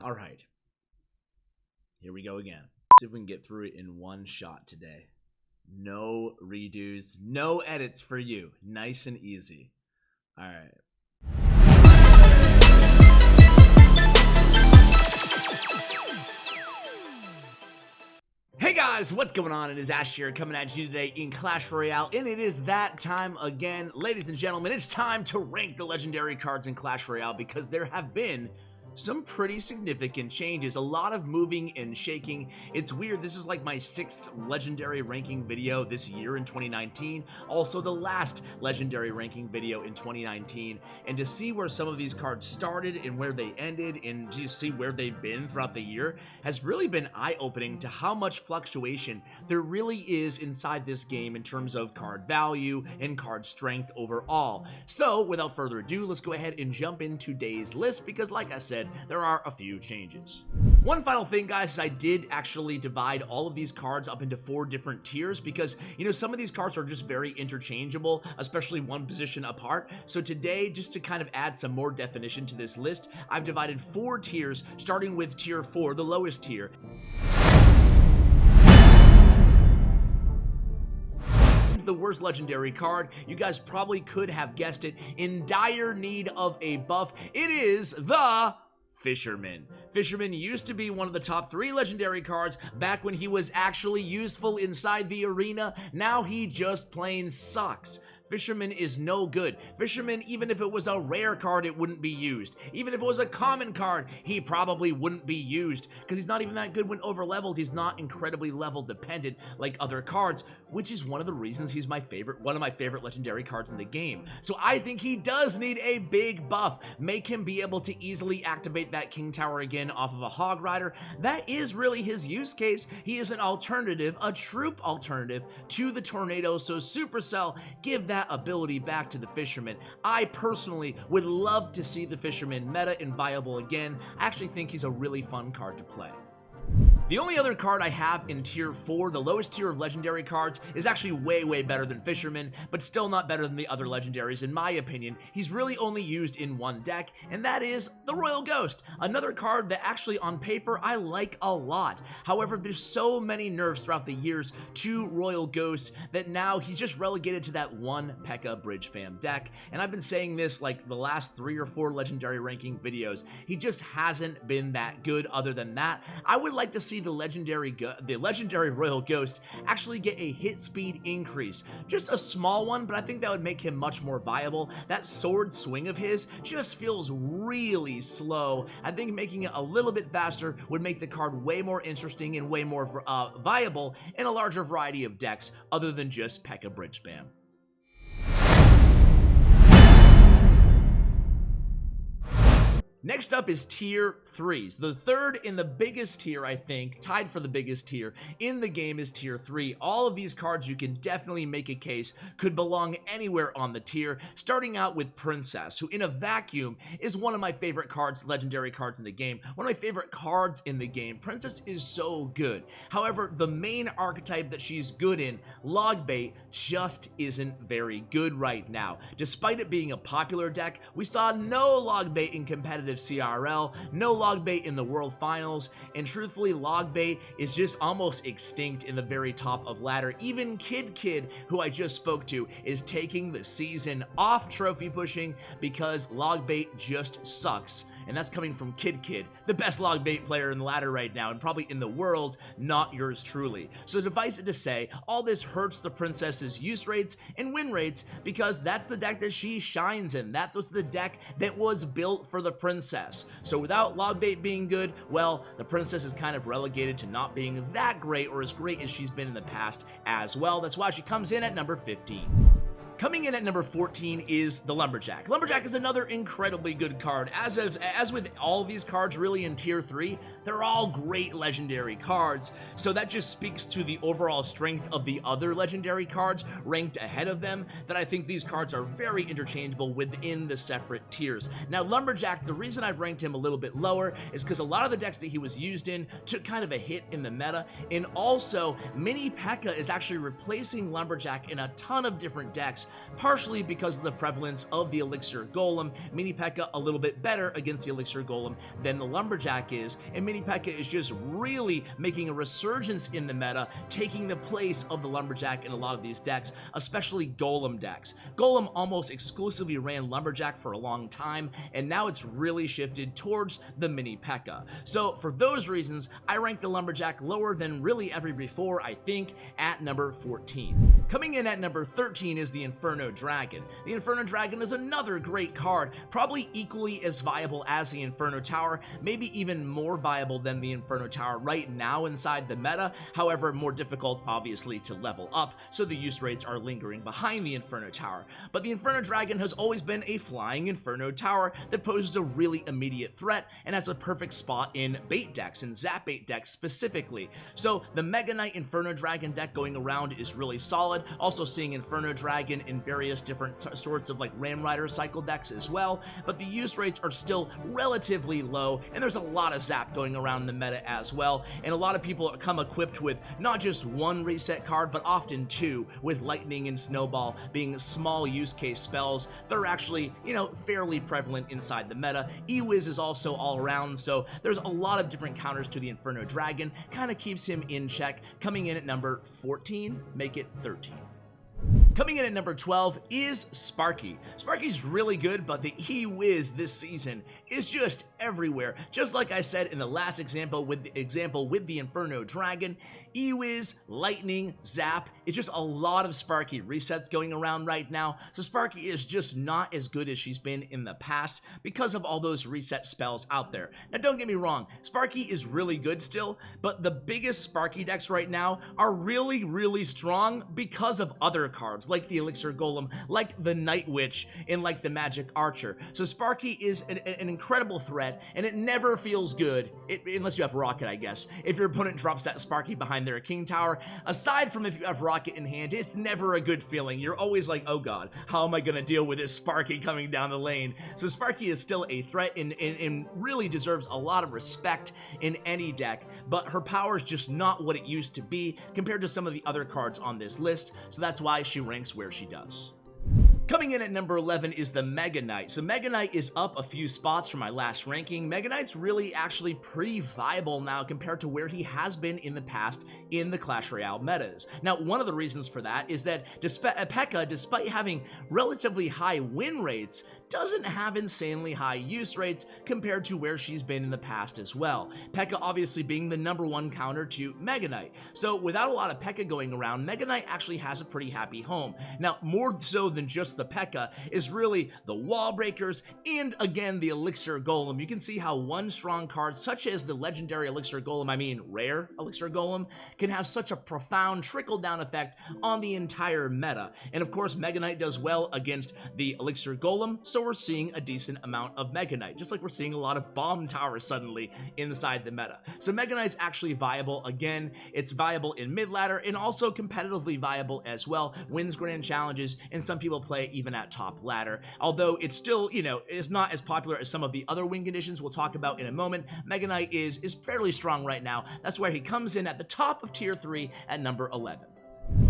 All right. Here we go again. See if we can get through it in one shot today. No redos, no edits for you. Nice and easy. All right. Hey guys, what's going on? It is Ash here coming at you today in Clash Royale, and it is that time again. Ladies and gentlemen, it's time to rank the legendary cards in Clash Royale because there have been some pretty significant changes, a lot of moving and shaking. It's weird, this is like my 6th legendary ranking video this year in 2019, also the last legendary ranking video in 2019, and to see where some of these cards started and where they ended and just see where they've been throughout the year has really been eye-opening to how much fluctuation there really is inside this game in terms of card value and card strength overall. So without further ado, let's go ahead and jump into today's list because like I said, there are a few changes. One final thing, guys, is I did actually divide all of these cards up into 4 different tiers because, you know, some of these cards are just very interchangeable, especially one position apart. So today, just to kind of add some more definition to this list, I've divided 4 tiers, starting with tier 4, the lowest tier. The worst legendary card, you guys probably could have guessed it, in dire need of a buff, it is the Fisherman. Fisherman used to be one of the top 3 legendary cards back when he was actually useful inside the arena. Now he just plain sucks. Fisherman is no good. Fisherman, even if it was a rare card, it wouldn't be used. Even if it was a common card, he probably wouldn't be used because he's not even that good when over-leveled. He's not incredibly level dependent like other cards, which is one of the reasons he's one of my favorite legendary cards in the game. So I think he does need a big buff. Make him be able to easily activate that King Tower again off of a Hog Rider. That is really his use case. He is an alternative, a troop alternative to the Tornado. So Supercell, give that ability back to the Fisherman. I personally would love to see the Fisherman meta and viable again. I actually think he's a really fun card to play. The only other card I have in tier 4, the lowest tier of legendary cards, is actually way better than Fisherman, but still not better than the other legendaries in my opinion. He's really only used in one deck, and that is the Royal Ghost, another card that actually on paper I like a lot. However, there's so many nerfs throughout the years to Royal Ghost that now he's just relegated to that one P.E.K.K.A. bridge spam deck, and I've been saying this like the last 3 or 4 legendary ranking videos. He just hasn't been that good. Other than that, I would like to see the legendary Royal Ghost actually get a hit speed increase. Just a small one, but I think that would make him much more viable. That sword swing of his just feels really slow. I think making it a little bit faster would make the card way more interesting and way more viable in a larger variety of decks other than just P.E.K.K.A. bridge spam. Next up is tier 3s. The third and the biggest tier, I think, tied for the biggest tier in the game is tier 3. All of these cards you can definitely make a case could belong anywhere on the tier, starting out with Princess, who in a vacuum is one of my favorite cards, legendary cards in the game. One of my favorite cards in the game. Princess is so good. However, the main archetype that she's good in, Log Bait, just isn't very good right now. Despite it being a popular deck, we saw no Log Bait in competitive CRL, no Log Bait in the World Finals, and truthfully, Log Bait is just almost extinct in the very top of ladder. Even Kid, who I just spoke to, is taking the season off trophy pushing because Log Bait just sucks. And that's coming from Kid, the best Log Bait player in the ladder right now, and probably in the world, not yours truly. So suffice it to say, all this hurts the Princess's use rates and win rates because that's the deck that she shines in. That was the deck that was built for the Princess. So without Log Bait being good, well, the Princess is kind of relegated to not being that great or as great as she's been in the past as well. That's why she comes in at number 15. Coming in at number 14 is the Lumberjack. Lumberjack is another incredibly good card. As with all of these cards really in tier 3, they're all great legendary cards, so that just speaks to the overall strength of the other legendary cards ranked ahead of them, that I think these cards are very interchangeable within the separate tiers. Now Lumberjack, the reason I've ranked him a little bit lower is because a lot of the decks that he was used in took kind of a hit in the meta, and also Mini P.E.K.K.A. is actually replacing Lumberjack in a ton of different decks decks, partially because of the prevalence of the Elixir Golem. Mini P.E.K.K.A a little bit better against the Elixir Golem than the Lumberjack is, and Mini P.E.K.K.A is just really making a resurgence in the meta, taking the place of the Lumberjack in a lot of these decks, especially Golem decks. Golem almost exclusively ran Lumberjack for a long time, and now it's really shifted towards the Mini P.E.K.K.A. So for those reasons, I rank the Lumberjack lower than really ever before, I think, at number 14. Coming in at number 13 is the Inferno Dragon. The Inferno Dragon is another great card, probably equally as viable as the Inferno Tower, maybe even more viable than the Inferno Tower right now inside the meta, however more difficult obviously to level up, so the use rates are lingering behind the Inferno Tower. But the Inferno Dragon has always been a flying Inferno Tower that poses a really immediate threat and has a perfect spot in bait decks and zap bait decks specifically. So the Mega Knight Inferno Dragon deck going around is really solid, also seeing Inferno Dragon in various different sorts of like Ram Rider cycle decks as well, but the use rates are still relatively low, and there's a lot of zap going around the meta as well, and a lot of people come equipped with not just one reset card, but often two, with Lightning and Snowball being small use case spells that are actually, you know, fairly prevalent inside the meta. E-Wiz is also all around, so there's a lot of different counters to the Inferno Dragon, kind of keeps him in check. Coming in at number 14, make it 13. Coming in at number 12 is Sparky. Sparky's really good, but the E-Wiz this season is just everywhere. Just like I said in the last example with the Inferno Dragon, E-Wiz, Lightning, Zap, it's just a lot of Sparky resets going around right now, so Sparky is just not as good as she's been in the past because of all those reset spells out there. Now don't get me wrong, Sparky is really good still, but the biggest Sparky decks right now are really strong because of other cards, like the Elixir Golem, like the Night Witch, and like the Magic Archer. So Sparky is an incredible threat, and it never feels good, unless you have Rocket, I guess, if your opponent drops that Sparky behind their King Tower. Aside from if you have Rocket in hand, it's never a good feeling. You're always like, oh god, how am I gonna deal with this Sparky coming down the lane? So Sparky is still a threat and really deserves a lot of respect in any deck, but her power is just not what it used to be compared to some of the other cards on this list, so that's why she ranks where she does. Coming in at number 11 is the Mega Knight. So Mega Knight is up a few spots from my last ranking. Mega Knight's really actually pretty viable now compared to where he has been in the past in the Clash Royale metas. Now, one of the reasons for that is that P.E.K.K.A, despite having relatively high win rates, doesn't have insanely high use rates compared to where she's been in the past as well. P.E.K.K.A obviously being the number one counter to Mega Knight. So without a lot of P.E.K.K.A going around, Mega Knight actually has a pretty happy home. Now, more so than just the P.E.K.K.A is really the Wall Breakers and again the Elixir Golem. You can see how one strong card such as the legendary Elixir Golem, I mean rare Elixir Golem, can have such a profound trickle-down effect on the entire meta. And of course, Mega Knight does well against the Elixir Golem, so we're seeing a decent amount of Mega Knight, just like we're seeing a lot of Bomb Towers suddenly inside the meta. So Mega Knight's actually viable again. It's viable in mid-ladder and also competitively viable as well, wins grand challenges, and some people play even at top ladder. Although it's still, you know, is not as popular as some of the other win conditions we'll talk about in a moment, Mega Knight is fairly strong right now. That's where he comes in at the top of tier 3 at number 11.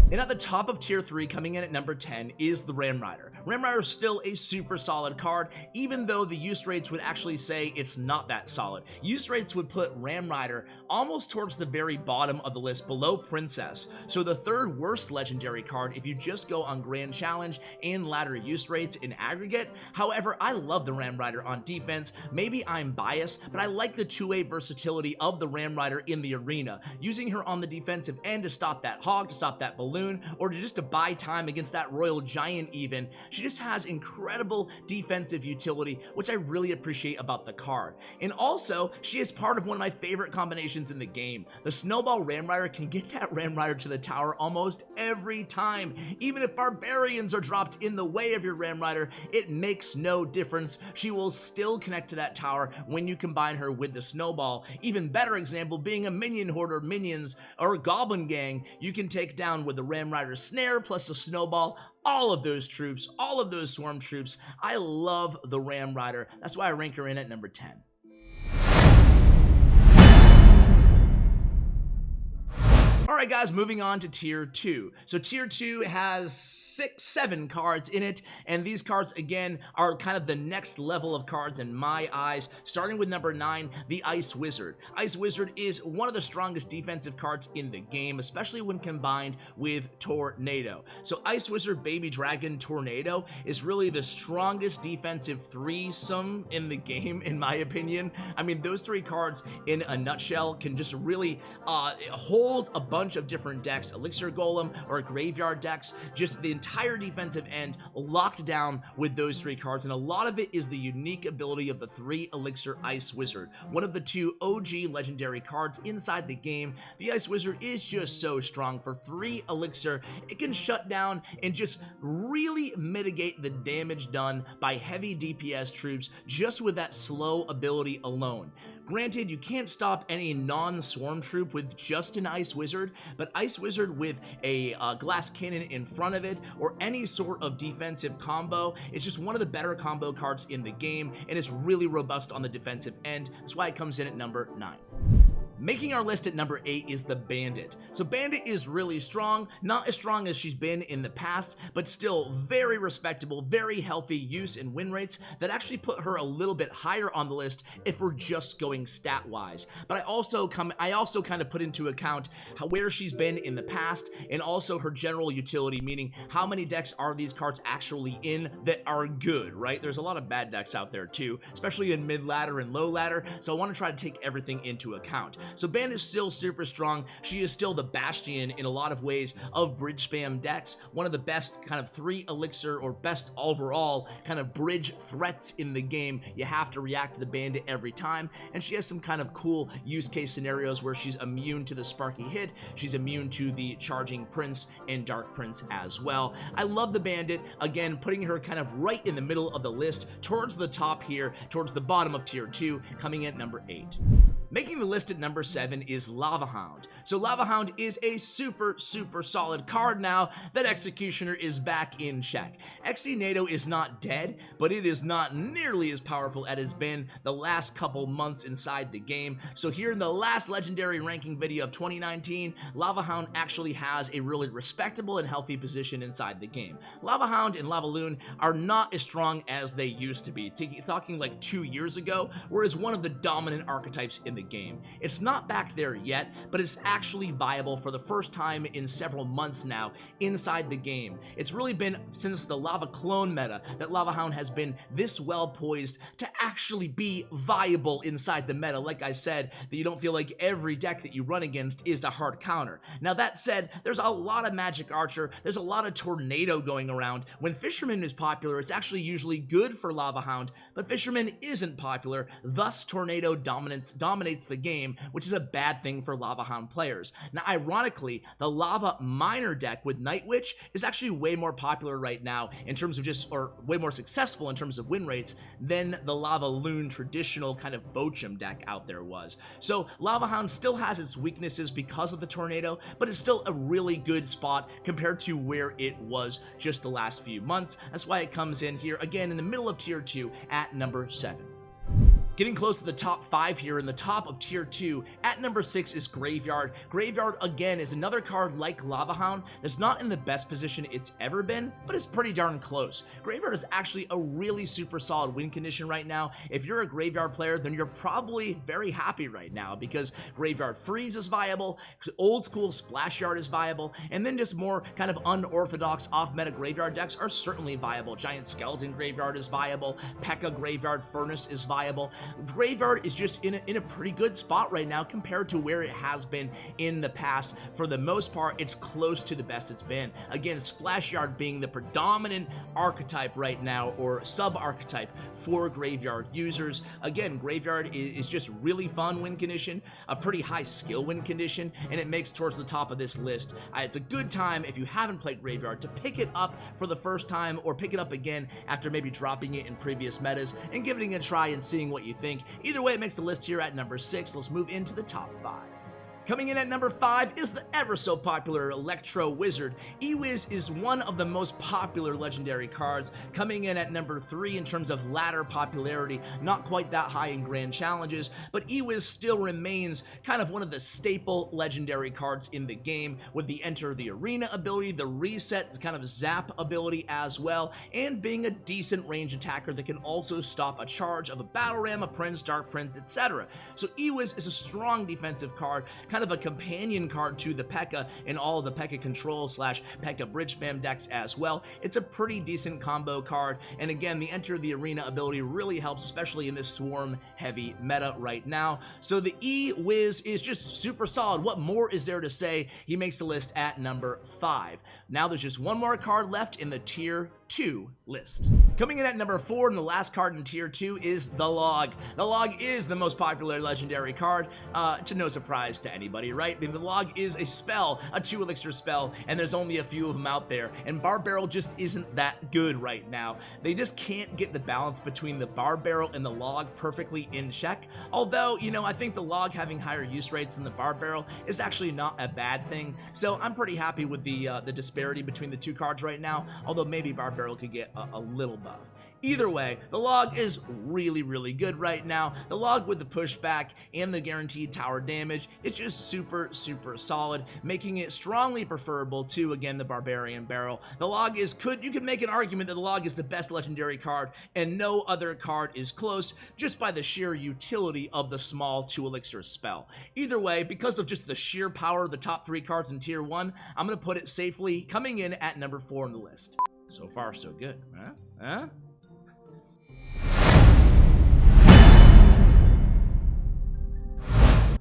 And at the top of tier 3, coming in at number 10, is the Ram Rider. Ram Rider is still a super solid card, even though the use rates would actually say it's not that solid. Use rates would put Ram Rider almost towards the very bottom of the list, below Princess. So the third worst legendary card if you just go on Grand Challenge and ladder use rates in aggregate. However, I love the Ram Rider on defense. Maybe I'm biased, but I like the two-way versatility of the Ram Rider in the arena. Using her on the defensive end to stop that hog, to stop that balloon, or just to buy time against that Royal Giant even. She just has incredible defensive utility, which I really appreciate about the card. And also, she is part of one of my favorite combinations in the game. The Snowball Ram Rider can get that Ram Rider to the tower almost every time. Even if Barbarians are dropped in the way of your Ram Rider, it makes no difference. She will still connect to that tower when you combine her with the Snowball. Even better example being a Minion Hoarder, Minions, or Goblin Gang, you can take down with the Ram Rider Snare plus the Snowball, all of those troops, all of those swarm troops. I love the Ram Rider. That's why I rank her in at number 10. Alright guys, moving on to Tier 2. So Tier 2 has 7 cards in it, and these cards again are kind of the next level of cards in my eyes, starting with number 9, the Ice Wizard. Ice Wizard is one of the strongest defensive cards in the game, especially when combined with Tornado. So Ice Wizard, Baby Dragon, Tornado is really the strongest defensive threesome in the game, in my opinion. I mean, those 3 cards in a nutshell can just really hold a bunch of different decks, Elixir Golem or Graveyard decks, just the entire defensive end locked down with those 3 cards, and a lot of it is the unique ability of the 3 Elixir Ice Wizard, one of the 2 OG legendary cards inside the game. The Ice Wizard is just so strong. For 3 Elixir, it can shut down and just really mitigate the damage done by heavy DPS troops just with that slow ability alone. Granted, you can't stop any non-swarm troop with just an Ice Wizard, but Ice Wizard with a glass cannon in front of it or any sort of defensive combo, it's just one of the better combo cards in the game, and it's really robust on the defensive end. That's why it comes in at number 9. Making our list at number 8 is the Bandit. So Bandit is really strong, not as strong as she's been in the past, but still very respectable, very healthy use and win rates that actually put her a little bit higher on the list if we're just going stat-wise. But I also kind of put into account where she's been in the past and also her general utility, meaning how many decks are these cards actually in that are good, right? There's a lot of bad decks out there too, especially in mid-ladder and low-ladder, so I want to try to take everything into account. So Bandit is still super strong. She is still the bastion in a lot of ways of bridge spam decks, one of the best kind of 3 Elixir or best overall kind of bridge threats in the game. You have to react to the Bandit every time, and she has some kind of cool use case scenarios where she's immune to the Sparky hit, she's immune to the Charging Prince and Dark Prince as well. I love the Bandit, again putting her kind of right in the middle of the list, towards the top here, towards the bottom of Tier 2, coming in at number 8. Making the list at number 7 is Lava Hound. So Lava Hound is a super solid card now that Executioner is back in check. Exi-NATO is not dead, but it is not nearly as powerful as it has been the last couple months inside the game. So here in the last legendary ranking video of 2019, Lava Hound actually has a really respectable and healthy position inside the game. Lava Hound and Lava Loon are not as strong as they used to be, talking like 2 years ago, whereas one of the dominant archetypes in the game. It's not back there yet, but it's actually viable for the first time in several months now inside the game. It's really been since the Lava Clone meta that Lava Hound has been this well poised to actually be viable inside the meta. Like I said, that you don't feel like every deck that you run against is a hard counter. Now that said, there's a lot of Magic Archer, there's a lot of Tornado going around. When Fisherman is popular, it's actually usually good for Lava Hound, but Fisherman isn't popular, thus Tornado dominates the game, which is a bad thing for Lava Hound players. Now ironically, the Lava Miner deck with Night Witch is actually way more popular right now in terms of or way more successful in terms of win rates than the Lava Loon traditional kind of Bochum deck out there was. So Lava Hound still has its weaknesses because of the Tornado, but it's still a really good spot compared to where it was just the last few months. That's why it comes in here again in the middle of Tier 2 at number 7. Getting close to the top 5 here in the top of Tier 2, at number 6 is Graveyard. Graveyard, again, is another card like Lava Hound that's not in the best position it's ever been, but it's pretty darn close. Graveyard is actually a really super solid win condition right now. If you're a Graveyard player, then you're probably very happy right now because Graveyard Freeze is viable, old school Splash Yard is viable, and then just more kind of unorthodox off-meta Graveyard decks are certainly viable. Giant Skeleton Graveyard is viable, P.E.K.K.A. Graveyard Furnace is viable. Graveyard is just in a pretty good spot right now compared to where it has been in the past. For the most part, it's close to the best it's been. Again, Splash Yard being the predominant archetype right now, or sub-archetype for Graveyard users. Again, Graveyard is just really fun win condition, a pretty high skill win condition, and it makes towards the top of this list. It's a good time if you haven't played Graveyard to pick it up for the first time, or pick it up again after maybe dropping it in previous metas and giving it a try and seeing what you think. Either way, it makes the list here at number 6. Let's move into the top 5. Coming in at number 5 is the ever so popular Electro Wizard. Ewiz is one of the most popular legendary cards, coming in at number 3 in terms of ladder popularity, not quite that high in grand challenges, but Ewiz still remains kind of one of the staple legendary cards in the game, with the enter the arena ability, the reset kind of zap ability as well, and being a decent range attacker that can also stop a charge of a battle ram, a prince, dark prince, etc. So Ewiz is a strong defensive card, kind of a companion card to the P.E.K.K.A. in all of the P.E.K.K.A. control / P.E.K.K.A. bridge spam decks as well. It's a pretty decent combo card, and again, the enter the arena ability really helps, especially in this swarm heavy meta right now. So the E-Wiz is just super solid. What more is there to say? He makes the list at number 5. Now there's just one more card left in the tier 2 list. Coming in at number 4, and the last card in tier 2 is the Log. The Log is the most popular legendary card, to no surprise to anybody, right? The Log is a spell, a 2 elixir spell, and there's only a few of them out there, and Bar Barrel just isn't that good right now. They just can't get the balance between the Bar Barrel and the Log perfectly in check, although, you know, I think the Log having higher use rates than the Bar Barrel is actually not a bad thing, so I'm pretty happy with the disparity between the two cards right now, although maybe Bar Barrel could get a little buff. Either way, the Log is really good right now. The Log with the pushback and the guaranteed tower damage is just super solid, making it strongly preferable to, again, the Barbarian Barrel. The Log is, you could make an argument that the Log is the best legendary card, and no other card is close, just by the sheer utility of the small 2 elixir spell. Either way, because of just the sheer power of the top 3 cards in tier 1, I'm gonna put it safely coming in at number 4 on the list. So far, so good, huh?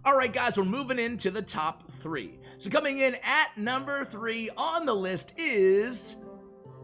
Alright guys, we're moving into the top 3. So coming in at number 3 on the list is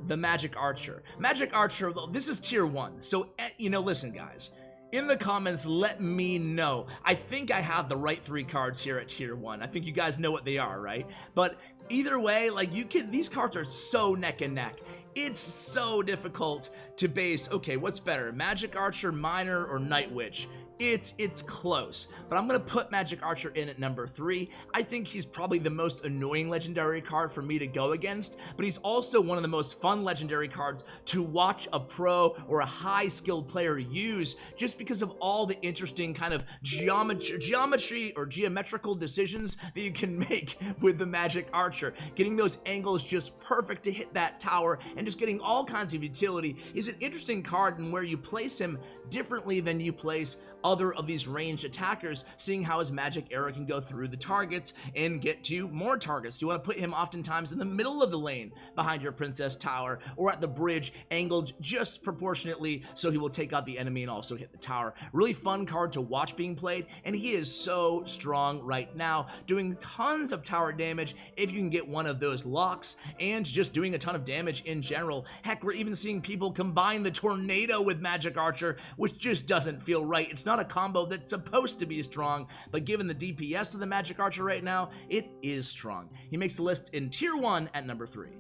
the Magic Archer. Magic Archer, this is tier 1, so, you know, listen guys. In the comments, let me know. I think I have the right 3 cards here at tier 1. I think you guys know what they are, right? But either way, like, these cards are so neck and neck. It's so difficult to base, okay, what's better, Magic Archer, Miner, or Night Witch? It's close, but I'm gonna put Magic Archer in at number 3. I think he's probably the most annoying legendary card for me to go against, but he's also one of the most fun legendary cards to watch a pro or a high skilled player use, just because of all the interesting kind of geometry or geometrical decisions that you can make with the Magic Archer. Getting those angles just perfect to hit that tower and just getting all kinds of utility is an interesting card, and where you place him differently than you place other of these ranged attackers, seeing how his magic arrow can go through the targets and get to more targets. You want to put him oftentimes in the middle of the lane behind your princess tower, or at the bridge, angled just proportionately so he will take out the enemy and also hit the tower. Really fun card to watch being played, and he is so strong right now, doing tons of tower damage if you can get one of those locks, and just doing a ton of damage in general. Heck, we're even seeing people combine the Tornado with Magic Archer, which just doesn't feel right. It's not a combo that's supposed to be strong, but given the DPS of the Magic Archer right now, it is strong. He makes the list in tier 1 at number 3.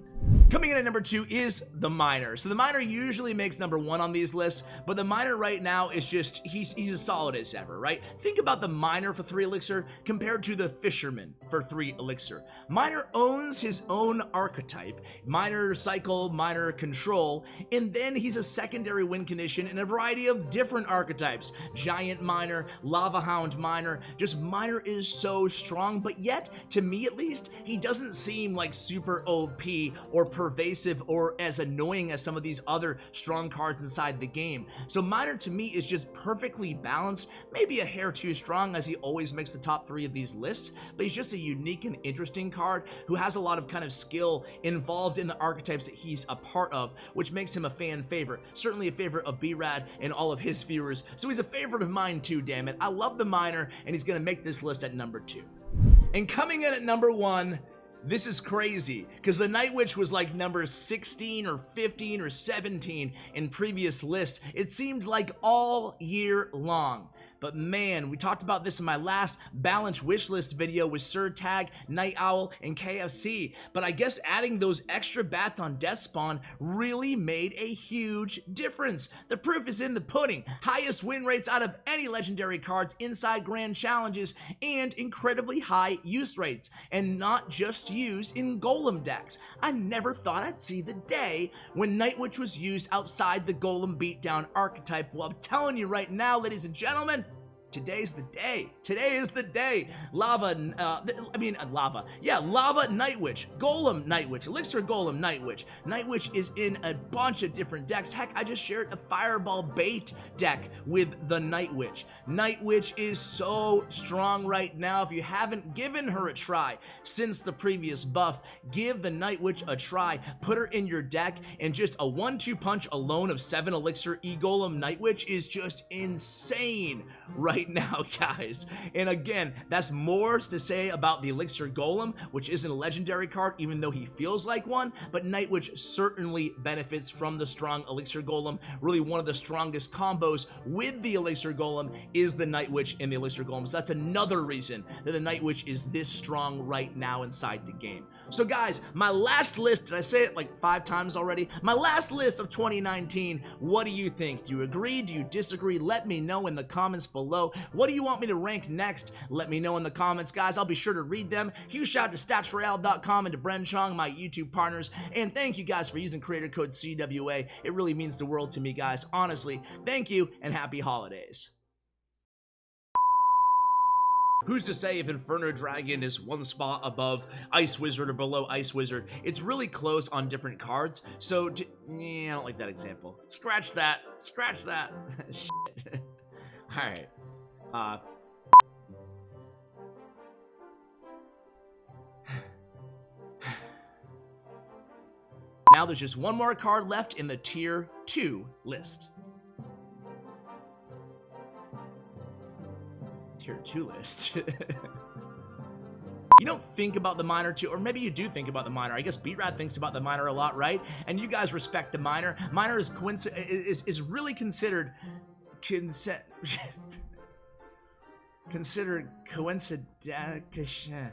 Coming in at number 2 is the Miner. So the Miner usually makes number 1 on these lists, but the Miner right now is just, he's as solid as ever, right? Think about the Miner for 3 elixir compared to the Fisherman for 3 elixir. Miner owns his own archetype, Miner Cycle, Miner Control, and then he's a secondary win condition in a variety of different archetypes. Giant Miner, Lava Hound Miner, just Miner is so strong, but yet, to me at least, he doesn't seem like super OP or pervasive or as annoying as some of these other strong cards inside the game. So Miner to me is just perfectly balanced, maybe a hair too strong as he always makes the top 3 of these lists, but he's just a unique and interesting card who has a lot of kind of skill involved in the archetypes that he's a part of, which makes him a fan favorite. Certainly a favorite of B-Rad and all of his viewers, so he's a favorite of mine too, damn it. I love the Miner, and he's gonna make this list at number 2. And coming in at number 1, this is crazy, because the Night Witch was like number 16 or 15 or 17 in previous lists. It seemed like all year long. but man, we talked about this in my last balanced wish list video with Sir Tag, Night Owl, and KFC, but I guess adding those extra bats on death spawn really made a huge difference. The proof is in the pudding. Highest win rates out of any legendary cards inside grand challenges, and incredibly high use rates, and not just used in golem decks. I never thought I'd see the day when Night Witch was used outside the golem beatdown archetype. Well, I'm telling you right now, ladies and gentlemen, today's the day. Today is the day. Lava Night Witch, Golem Night Witch, Elixir Golem Night Witch. Night Witch is in a bunch of different decks. Heck, I just shared a Fireball Bait deck with the Night Witch. Night Witch is so strong right now. If you haven't given her a try since the previous buff, give the Night Witch a try. Put her in your deck, and just a 1-2 punch alone of 7 Elixir E-Golem Night Witch is just insane right now, guys. And again, that's more to say about the Elixir Golem, which isn't a legendary card, even though he feels like one, but Night Witch certainly benefits from the strong Elixir Golem. Really, one of the strongest combos with the Elixir Golem is the Night Witch and the Elixir Golem. So that's another reason that the Night Witch is this strong right now inside the game. So guys, my last list, did I say it like 5 times already? My last list of 2019, what do you think? Do you agree? Do you disagree? Let me know in the comments below. What do you want me to rank next? Let me know in the comments, guys. I'll be sure to read them. Huge shout out to statsroyale.com and to Bren Chong, my YouTube partners. And thank you guys for using creator code CWA. It really means the world to me, guys. Honestly, thank you and happy holidays. Who's to say if Inferno Dragon is 1 spot above Ice Wizard or below Ice Wizard? It's really close on different cards, so I don't like that example. Scratch that. Scratch that. Shit. Alright. Now there's just one more card left in the Tier 2 list. Tier 2 list. You don't think about the minor too, or maybe you do think about the minor. I guess B-Rad thinks about the minor a lot, right? And you guys respect the minor. Minor is really considered considered coincidental.